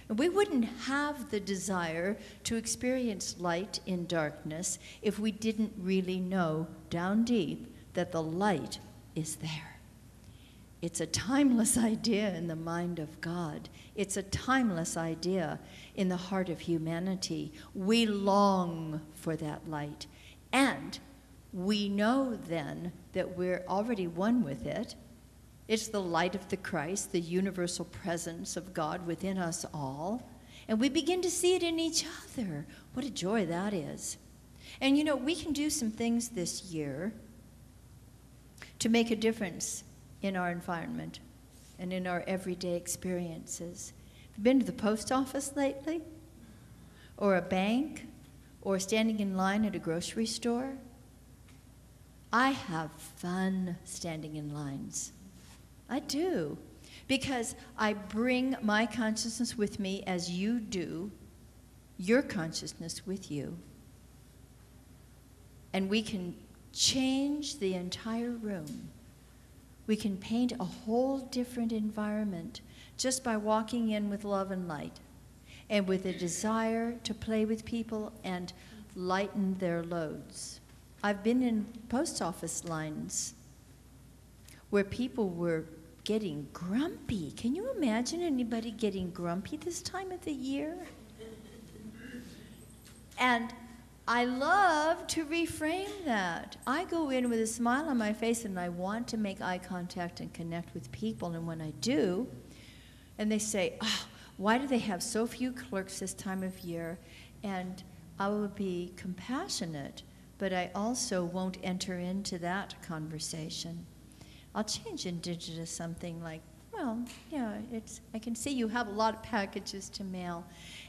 We wouldn't have the desire to experience light in darkness if we didn't really know down deep that the light is there. It's a timeless idea in the mind of God. It's a timeless idea in the heart of humanity. We long for that light. And we know then that we're already one with it. It's the light of the Christ, the universal presence of God within us all. And we begin to see it in each other. What a joy that is. And you know, we can do some things this year to make a difference in our environment and in our everyday experiences. Have you been to the post office lately? Or a bank? Or standing in line at a grocery store? I have fun standing in lines. I do, because I bring my consciousness with me as you do, your consciousness with you. And we can change the entire room. We can paint a whole different environment just by walking in with love and light and with a desire to play with people and lighten their loads. I've been in post office lines where people were getting grumpy. Can you imagine anybody getting grumpy this time of the year? And I love to reframe that. I go in with a smile on my face and I want to make eye contact and connect with people. And when I do, and they say, oh, why do they have so few clerks this time of year? And I will be compassionate, but I also won't enter into that conversation. I'll change into something like, well, yeah, I can see you have a lot of packages to mail.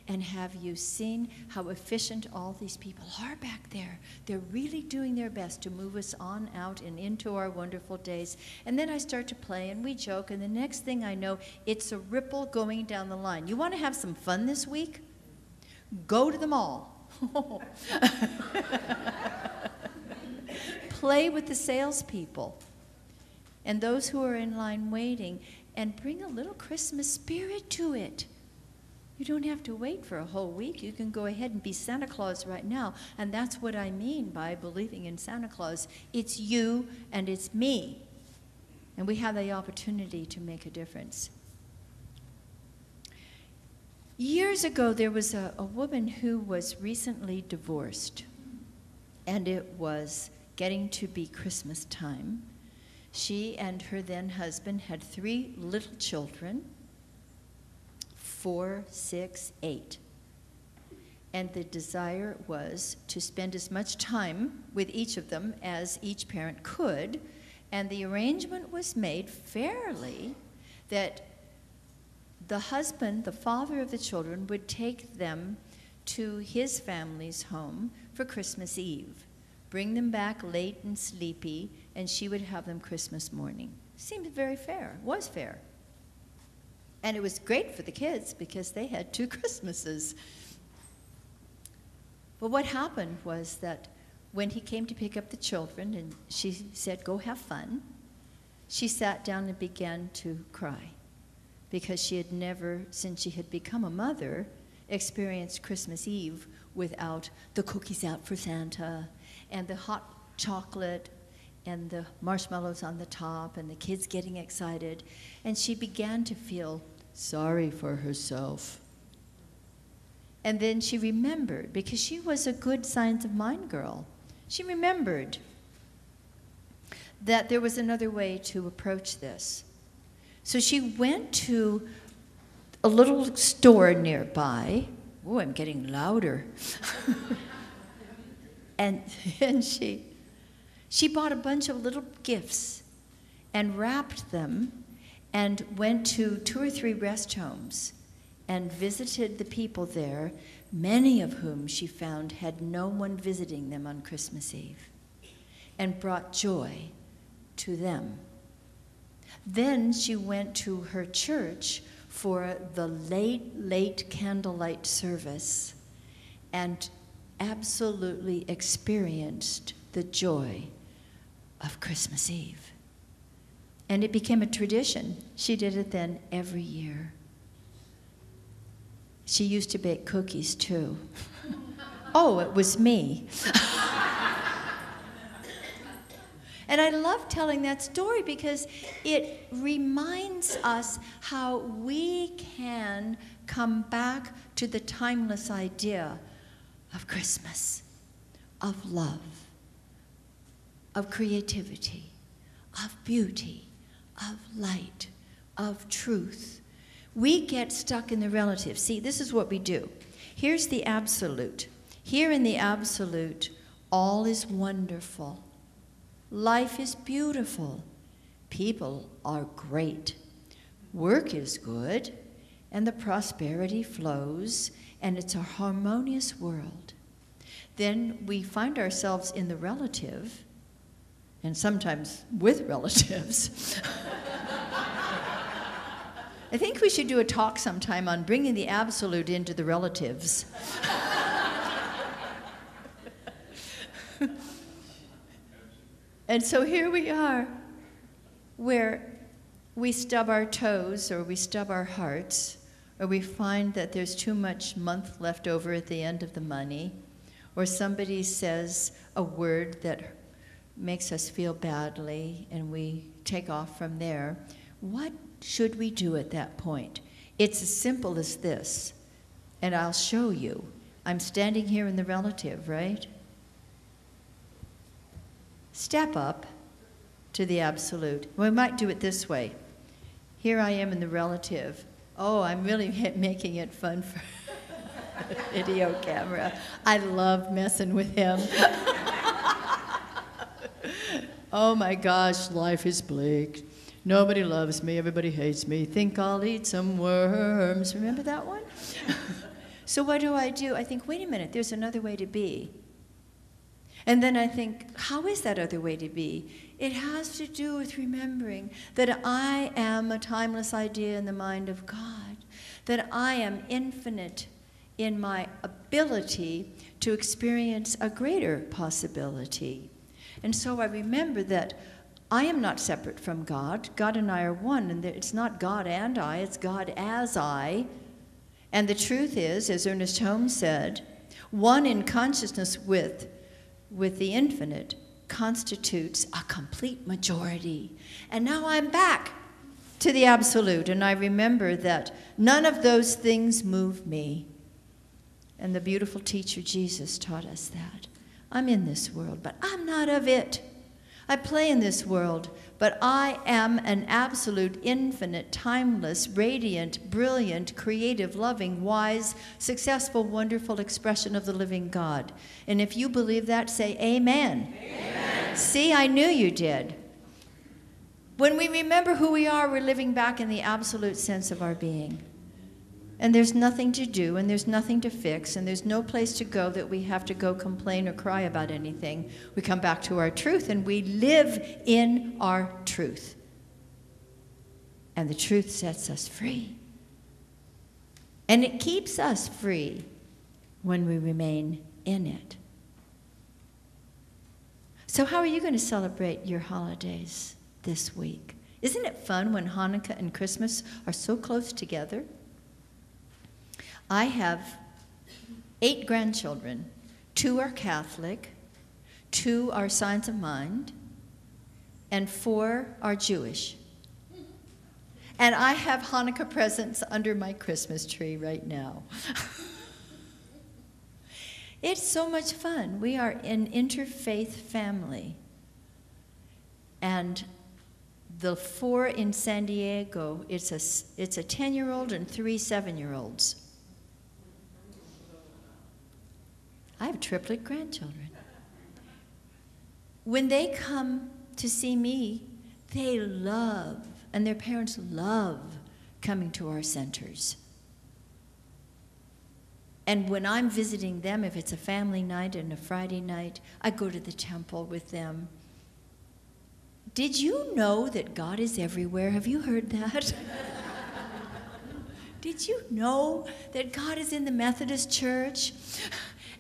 And have you seen how efficient all these people are back there? They're really doing their best to move us on out and into our wonderful days. And then I start to play and we joke, and the next thing I know, it's a ripple going down the line. You want to have some fun this week? Go to the mall. Play with the salespeople and those who are in line waiting, and bring a little Christmas spirit to it. You don't have to wait for a whole week. You can go ahead and be Santa Claus right now. And that's what I mean by believing in Santa Claus. It's you and it's me. And we have the opportunity to make a difference. Years ago, there was a woman who was recently divorced. And it was getting to be Christmas time. She and her then husband had 3 little children, 4, 6, 8. And the desire was to spend as much time with each of them as each parent could. And the arrangement was made fairly that the husband, the father of the children, would take them to his family's home for Christmas Eve, bring them back late and sleepy, and she would have them Christmas morning. Seemed very fair, was fair. And it was great for the kids because they had 2 Christmases. But what happened was that when he came to pick up the children and she said, go have fun, she sat down and began to cry because she had never, since she had become a mother, experienced Christmas Eve without the cookies out for Santa and the hot chocolate and the marshmallows on the top and the kids getting excited. And she began to feel sorry for herself. And then she remembered, because she was a good science of mind girl, she remembered that there was another way to approach this. So she went to a little store nearby. Oh, I'm getting louder. and she bought a bunch of little gifts and wrapped them and went to 2 or 3 rest homes and visited the people there, many of whom she found had no one visiting them on Christmas Eve, and brought joy to them. Then she went to her church for the late candlelight service and absolutely experienced the joy of Christmas Eve. And it became a tradition. She did it then every year. She used to bake cookies too. Oh, it was me. And I love telling that story because it reminds us how we can come back to the timeless idea of Christmas, of love, of creativity, of beauty, of light, of truth. We get stuck in the relative. See, this is what we do. Here's the absolute. Here in the absolute, all is wonderful. Life is beautiful. People are great. Work is good, and the prosperity flows, and it's a harmonious world. Then we find ourselves in the relative, and sometimes with relatives. I think we should do a talk sometime on bringing the absolute into the relatives. And so here we are, where we stub our toes, or we stub our hearts, or we find that there's too much month left over at the end of the money, or somebody says a word that makes us feel badly, and we take off from there. What should we do at that point? It's as simple as this, and I'll show you. I'm standing here in the relative, right? Step up to the absolute. We might do it this way. Here I am in the relative. Oh, I'm really making it fun for video camera. I love messing with him. Oh my gosh, life is bleak. Nobody loves me, everybody hates me. Think I'll eat some worms. Remember that one? So what do? I think, wait a minute, there's another way to be. And then I think, how is that other way to be? It has to do with remembering that I am a timeless idea in the mind of God, that I am infinite in my ability to experience a greater possibility. And so I remember that I am not separate from God. God and I are one, and it's not God and I, it's God as I. And the truth is, as Ernest Holmes said, one in consciousness with the infinite constitutes a complete majority. And now I'm back to the absolute, and I remember that none of those things move me. And the beautiful teacher Jesus taught us that. I'm in this world, but I'm not of it. I play in this world, but I am an absolute, infinite, timeless, radiant, brilliant, creative, loving, wise, successful, wonderful expression of the living God. And if you believe that, say amen. Amen. See, I knew you did. When we remember who we are, we're living back in the absolute sense of our being. And there's nothing to do, and there's nothing to fix, and there's no place to go that we have to go complain or cry about anything. We come back to our truth, and we live in our truth. And the truth sets us free. And it keeps us free when we remain in it. So how are you going to celebrate your holidays this week? Isn't it fun when Hanukkah and Christmas are so close together? I have 8 grandchildren. 2 are Catholic, 2 are Signs of Mind, and 4 are Jewish. And I have Hanukkah presents under my Christmas tree right now. It's so much fun. We are an interfaith family. And the 4 in San Diego, it's a 10-year-old and 3 7-year-olds. I have triplet grandchildren. When they come to see me, they love, and their parents love, coming to our centers. And when I'm visiting them, if it's a family night and a Friday night, I go to the temple with them. Did you know that God is everywhere? Have you heard that? Did you know that God is in the Methodist Church?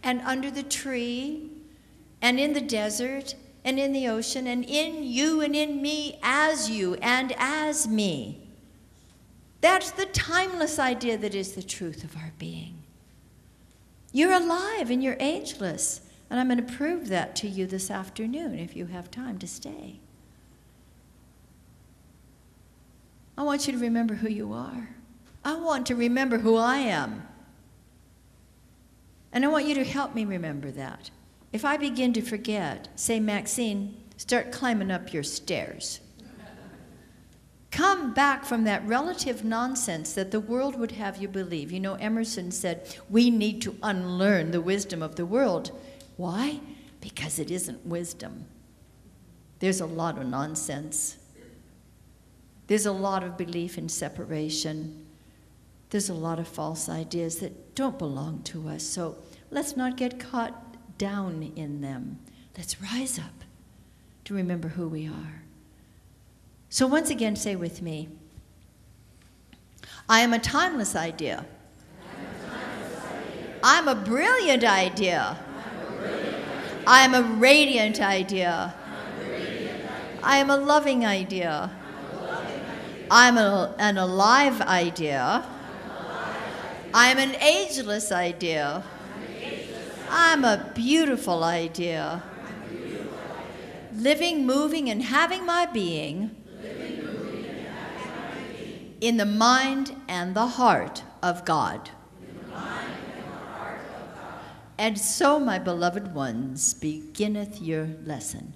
And under the tree, and in the desert, and in the ocean, and in you and in me, as you and as me. That's the timeless idea that is the truth of our being. You're alive and you're ageless. And I'm going to prove that to you this afternoon if you have time to stay. I want you to remember who you are. I want to remember who I am. And I want you to help me remember that. If I begin to forget, say, Maxine, start climbing up your stairs. Come back from that relative nonsense that the world would have you believe. You know, Emerson said, we need to unlearn the wisdom of the world. Why? Because it isn't wisdom. There's a lot of nonsense. There's a lot of belief in separation. There's a lot of false ideas that don't belong to us. So let's not get caught down in them. Let's rise up to remember who we are. So once again, say with me, I am a timeless idea. I'm a brilliant idea. I am a radiant idea. I am a loving idea. I'm an alive idea. I am an ageless idea. I'm a beautiful idea. Living, moving, and having my being in the mind and the heart of God. And so, my beloved ones, beginneth your lesson.